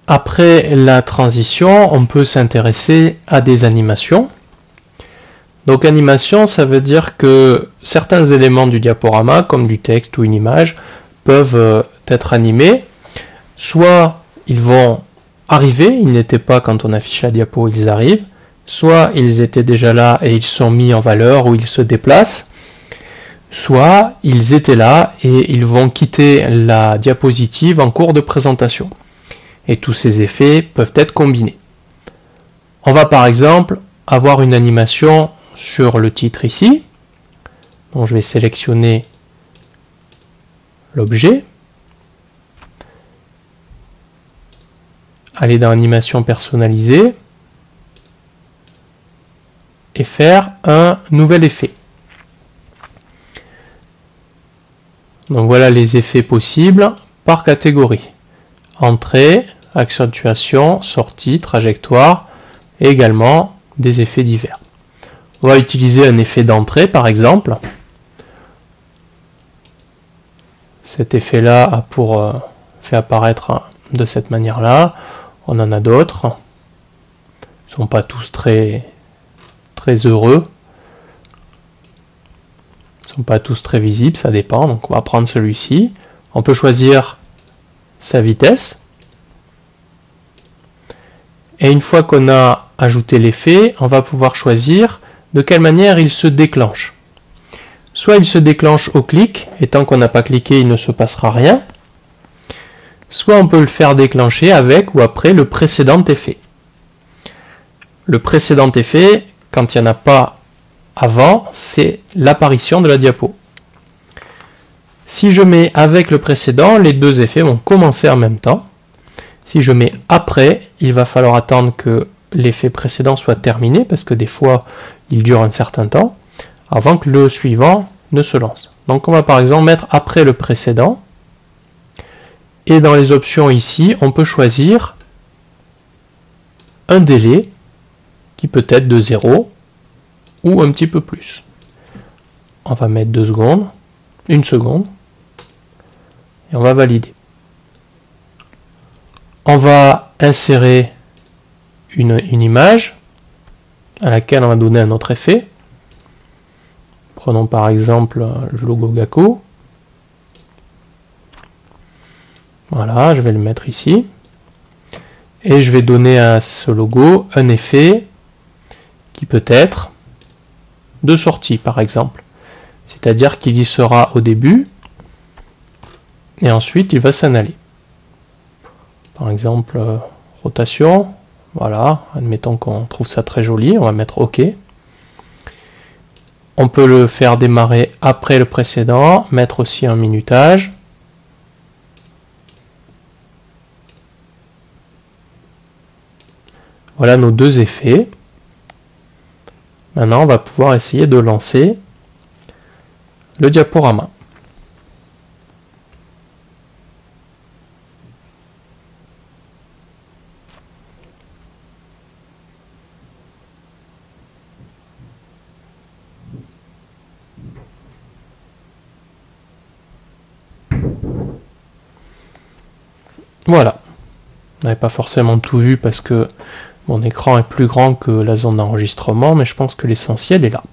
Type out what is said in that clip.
Après la transition, on peut s'intéresser à des animations. Donc animation, ça veut dire que certains éléments du diaporama, comme du texte ou une image, peuvent être animés. Soit ils vont arriver, ils n'étaient pas quand on affiche la diapo, ils arrivent. Soit ils étaient déjà là et ils sont mis en valeur ou ils se déplacent. Soit ils étaient là et ils vont quitter la diapositive en cours de présentation. Et tous ces effets peuvent être combinés. On va par exemple avoir une animation sur le titre ici. Donc je vais sélectionner l'objet, aller dans animation personnalisée et faire un nouvel effet. Donc voilà les effets possibles par catégorie. Entrée, accentuation, sortie, trajectoire et également des effets divers. On va utiliser un effet d'entrée par exemple. Cet effet-là a pour fait apparaître de cette manière-là. On en a d'autres. Ils ne sont pas tous très heureux. Ils ne sont pas tous très visibles, ça dépend. Donc on va prendre celui-ci. On peut choisir sa vitesse. Et une fois qu'on a ajouté l'effet, on va pouvoir choisir de quelle manière il se déclenche. Soit il se déclenche au clic, et tant qu'on n'a pas cliqué, il ne se passera rien. Soit on peut le faire déclencher avec ou après le précédent effet. Le précédent effet, quand il n'y en a pas avant, c'est l'apparition de la diapo. Si je mets avec le précédent, les deux effets vont commencer en même temps. Si je mets après, il va falloir attendre que l'effet précédent soit terminé, parce que des fois, il dure un certain temps, avant que le suivant ne se lance. Donc on va par exemple mettre après le précédent. Et dans les options ici, on peut choisir un délai qui peut être de 0 ou un petit peu plus. On va mettre 2 secondes, 1 seconde, et on va valider. On va insérer une image à laquelle on va donner un autre effet. Prenons par exemple le logo Gacko. Voilà, je vais le mettre ici. Et je vais donner à ce logo un effet qui peut être de sortie par exemple. C'est-à-dire qu'il y sera au début et ensuite il va s'en aller. Par exemple, rotation. Voilà, admettons qu'on trouve ça très joli, on va mettre OK. On peut le faire démarrer après le précédent, mettre aussi un minutage. Voilà nos deux effets. Maintenant, on va pouvoir essayer de lancer le diaporama. Voilà. Vous n'avez pas forcément tout vu parce que mon écran est plus grand que la zone d'enregistrement, mais je pense que l'essentiel est là.